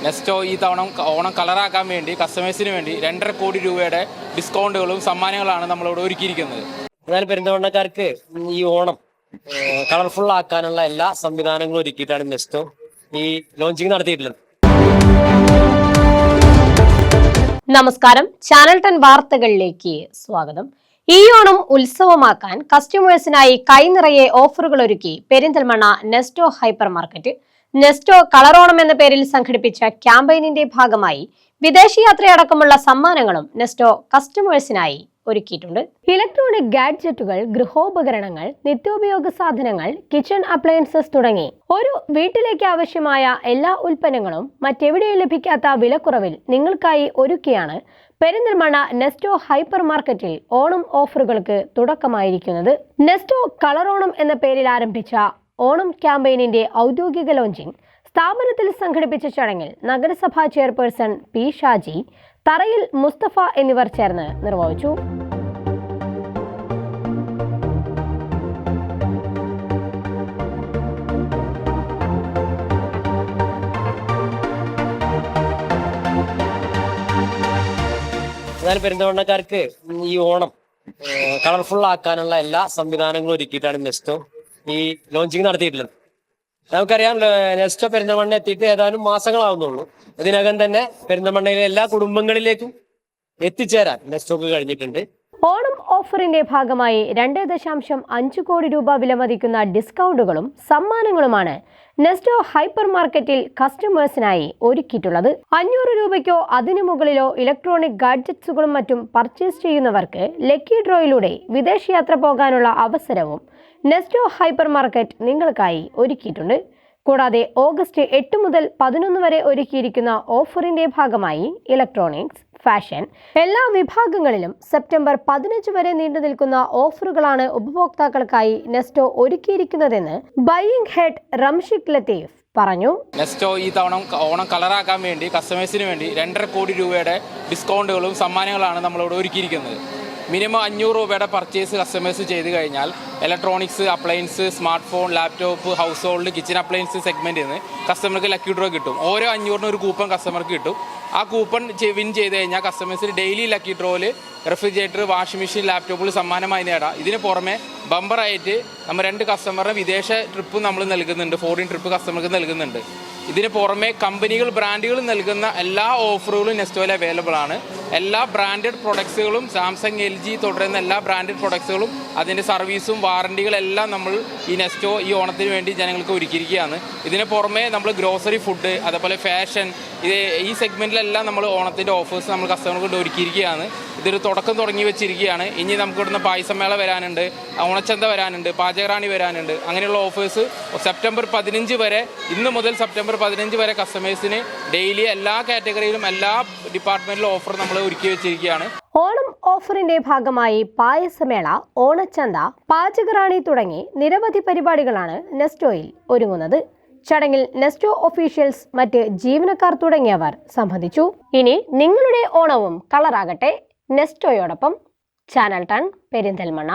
നെസ്റ്റോ ഈ തവണ ഓണം കളറാക്കാൻ വേണ്ടി കസ്റ്റമേഴ്സിന് വേണ്ടി 2.5 കോടി രൂപയുടെ ഡിസ്കൗണ്ടുകളും സമ്മാനങ്ങളാണ് നമ്മളിവിടെ ഒരുക്കിയിരിക്കുന്നത്. എന്നാലും പെരിന്തൽമണ്ണക്കാർക്ക് ഈ ഓണം കളർഫുൾ ആക്കാനുള്ള എല്ലാ സംവിധാനങ്ങളും ഒരുക്കിയിട്ടാണ് നെസ്റ്റോ ഈ ലോഞ്ചിങ് നടത്തിയിട്ടുള്ളത്. നമസ്കാരം, ചാനൽ 10 വാർത്തകളിലേക്ക് സ്വാഗതം. ഈ ഓണം ഉത്സവമാക്കാൻ കസ്റ്റമേഴ്സിനായി കൈനിറയെ ഓഫറുകൾ ഒരുക്കി പെരിന്തൽമണ്ണ നെസ്റ്റോ ഹൈപ്പർ മാർക്കറ്റ്. നെസ്റ്റോ കളറോണം എന്ന പേരിൽ സംഘടിപ്പിച്ച ക്യാമ്പയിനിന്റെ ഭാഗമായി വിദേശയാത്രയടക്കമുള്ള സമ്മാനങ്ങളും നെസ്റ്റോ കസ്റ്റമേഴ്സിനായി ഒരുക്കിയിട്ടുണ്ട്. ഇലക്ട്രോണിക് ഗാഡ്ജറ്റുകൾ, ഗൃഹോപകരണങ്ങൾ, നിത്യോപയോഗ സാധനങ്ങൾ, കിച്ചൺ അപ്ലയൻസസ് തുടങ്ങി ഒരു വീട്ടിലേക്ക് ആവശ്യമായ എല്ലാ ഉൽപ്പന്നങ്ങളും മറ്റെവിടെയും ലഭിക്കാത്ത വിലക്കുറവിൽ നിങ്ങൾക്കായി ഒരുക്കിയാണ് പെരിന്തൽമണ്ണ നെസ്റ്റോ ഹൈപ്പർ മാർക്കറ്റിൽ ഓണം ഓഫറുകൾക്ക് തുടക്കമായിരിക്കുന്നത്. നെസ്റ്റോ കളറോണം എന്ന പേരിൽ ആരംഭിച്ച ഓണം ക്യാമ്പയിനിന്റെ ഔദ്യോഗിക ലോഞ്ചിങ് സ്ഥാപനത്തിൽ സംഘടിപ്പിച്ച ചടങ്ങിൽ നഗരസഭാ ചെയർപേഴ്സൺ പി ഷാജി, തറയിൽ മുസ്തഫ എന്നിവർ ചേർന്ന് നിർവഹിച്ചു. എന്നാൽ പെരിന്തൽമണ്ണക്കാർക്ക് ഈ ഓണം കളർഫുൾ ആക്കാനുള്ള എല്ലാ സംവിധാനങ്ങളും ഒരുക്കിയിട്ടാണ് നെസ്റ്റോ ഈ ലോഞ്ചിങ് നടത്തിയിട്ടുള്ളത്. നമുക്കറിയാം, നെസ്റ്റോ പെരിന്തൽമണ്ണ എത്തിയിട്ട് ഏതാനും മാസങ്ങളാവുന്നുള്ളൂ. ഇതിനകം തന്നെ പെരിന്തൽമണ്ണയിലെ എല്ലാ കുടുംബങ്ങളിലേക്കും എത്തിച്ചേരാൻ നെസ്റ്റോക്ക് കഴിഞ്ഞിട്ടുണ്ട്. ഓണം ഓഫറിന്റെ ഭാഗമായി 2.5 കോടി രൂപ വിലമതിക്കുന്ന ഡിസ്കൗണ്ടുകളും സമ്മാനങ്ങളുമാണ് നെസ്റ്റോ ഹൈപ്പർ മാർക്കറ്റിൽ കസ്റ്റമേഴ്സിനായി ഒരുക്കിയിട്ടുള്ളത്. 500 രൂപയ്ക്കോ അതിനു മുകളിലോ ഇലക്ട്രോണിക് ഗാഡ്ജറ്റ്സുകളും മറ്റും പർച്ചേസ് ചെയ്യുന്നവർക്ക് ലക്കി ഡ്രോയിലൂടെ വിദേശയാത്ര പോകാനുള്ള അവസരവും നെസ്റ്റോ ഹൈപ്പർ മാർക്കറ്റ് നിങ്ങൾക്കായി ഒരുക്കിയിട്ടുണ്ട്. കൂടാതെ ഓഗസ്റ്റ് 8 മുതൽ 11 വരെ ഒരുക്കിയിരിക്കുന്ന ഓഫറിന്റെ ഭാഗമായി ഇലക്ട്രോണിക്സ്, ഫാഷൻ എല്ലാ വിഭാഗങ്ങളിലും സെപ്റ്റംബർ 15 വരെ നീണ്ടു നിൽക്കുന്ന ഓഫറുകളാണ് ഉപഭോക്താക്കൾക്കായി നെസ്റ്റോ ഒരുക്കിയിരിക്കുന്നതെന്ന് ബൈയിങ് ഹെഡ് റംഷിക് ലത്തീഫ് പറഞ്ഞു. നെസ്റ്റോ ഈ തവണ ഓണം കളറാക്കാൻ വേണ്ടി കസ്റ്റമേഴ്സിന് വേണ്ടി 2.5 കോടി രൂപയുടെ ഡിസ്കൗണ്ടുകളും സമ്മാനങ്ങളാണ് നമ്മളിവിടെ ഒരുക്കിയിരിക്കുന്നത്. മിനിമം 500 രൂപയുടെ പർച്ചേസ് കസ്റ്റമേഴ്സ് ചെയ്ത് കഴിഞ്ഞാൽ electronics, appliance, smart phone, laptop, house hold, kitchen appliance സെഗ്മെന്റിൽ നിന്ന് കസ്റ്റമർക്ക് ലക്കി ഡ്രോ കിട്ടും. ഓരോ 500 ഒരു കൂപ്പൺ കസ്റ്റമർക്ക് കിട്ടും. ആ കൂപ്പൺ വിൻ ചെയ്ത് കഴിഞ്ഞാൽ കസ്റ്റമേഴ്സിന് ഡെയിലി ലക്കി ഡ്രോയിൽ റെഫ്രിജറേറ്റർ, വാഷിംഗ് മെഷീൻ, ലാപ്ടോപ്പുകൾ സമ്മാനമായി നേടാം. ഇതിന് പുറമെ ബമ്പറായിട്ട് നമ്മൾ 2 കസ്റ്റമറിന് വിദേശ ട്രിപ്പ് നമ്മൾ നൽകുന്നുണ്ട്, ഫോറിൻ ട്രിപ്പ് കസ്റ്റമർക്ക് നൽകുന്നുണ്ട്. ഇതിന് പുറമെ കമ്പനികൾ, ബ്രാൻഡുകൾ നൽകുന്ന എല്ലാ ഓഫറുകളും നെസ്റ്റോയിൽ അവൈലബിൾ ആണ്. എല്ലാ ബ്രാൻഡഡ് പ്രൊഡക്ട്സുകളും, സാംസങ്, LG തുടരുന്ന എല്ലാ ബ്രാൻഡഡ് പ്രൊഡക്ട്സുകളും അതിൻ്റെ സർവീസും വാറണ്ടികളെല്ലാം നമ്മൾ ഈ നെസ്റ്റോ ഈ ഓണത്തിന് വേണ്ടി ജനങ്ങൾക്ക് ഒരുക്കിയിരിക്കുകയാണ്. ഇതിന് പുറമെ നമ്മൾ ഗ്രോസറി, ഫുഡ്, അതേപോലെ ഫാഷൻ, ഈ സെഗ്മെൻറ്റിലെല്ലാം നമ്മൾ ഓണത്തിൻ്റെ ഓഫേഴ്സ് നമ്മൾ കസ്റ്റമർക്ക് ഒരുക്കിയിരിക്കുകയാണ്. ഇതൊരു തുടക്കം തുടങ്ങി വെച്ചിരിക്കുകയാണ്. ഇനി നമുക്ക് ഇവിടുന്ന് പായസമേള വരാനുണ്ട്, ഓണച്ചന്ത വരാനുണ്ട്, പാചകറാണി വരാനുണ്ട്. അങ്ങനെയുള്ള ഓഫേഴ്സ് സെപ്റ്റംബർ 15 വരെ, ഇന്ന് മുതൽ സെപ്റ്റംബർ 15 വരെ കസ്റ്റമേഴ്സിന് ഡെയിലി എല്ലാ കാറ്റഗറിയിലും എല്ലാ ഡിപ്പാർട്ട്മെന്റിലും ഓഫർ നമ്മൾ ഒരുക്കി വെച്ചിരിക്കുകയാണ്. ഓണം ഓഫറിന്റെ ഭാഗമായി പായസമേള, ഓണച്ചന്ത, പാചകറാണി തുടങ്ങി നിരവധി പരിപാടികളാണ് നെസ്റ്റോയിൽ ഒരുങ്ങുന്നത്. ചടങ്ങിൽ നെസ്റ്റോ ഒഫീഷ്യൽസ്, മറ്റ് ജീവനക്കാർ തുടങ്ങിയവർ സംബന്ധിച്ചു. ഇനി നിങ്ങളുടെ ഓണവും കളറാകട്ടെ നെസ്റ്റോയോടൊപ്പം. ചാനൽ 10 പെരിന്തൽമണ്ണ.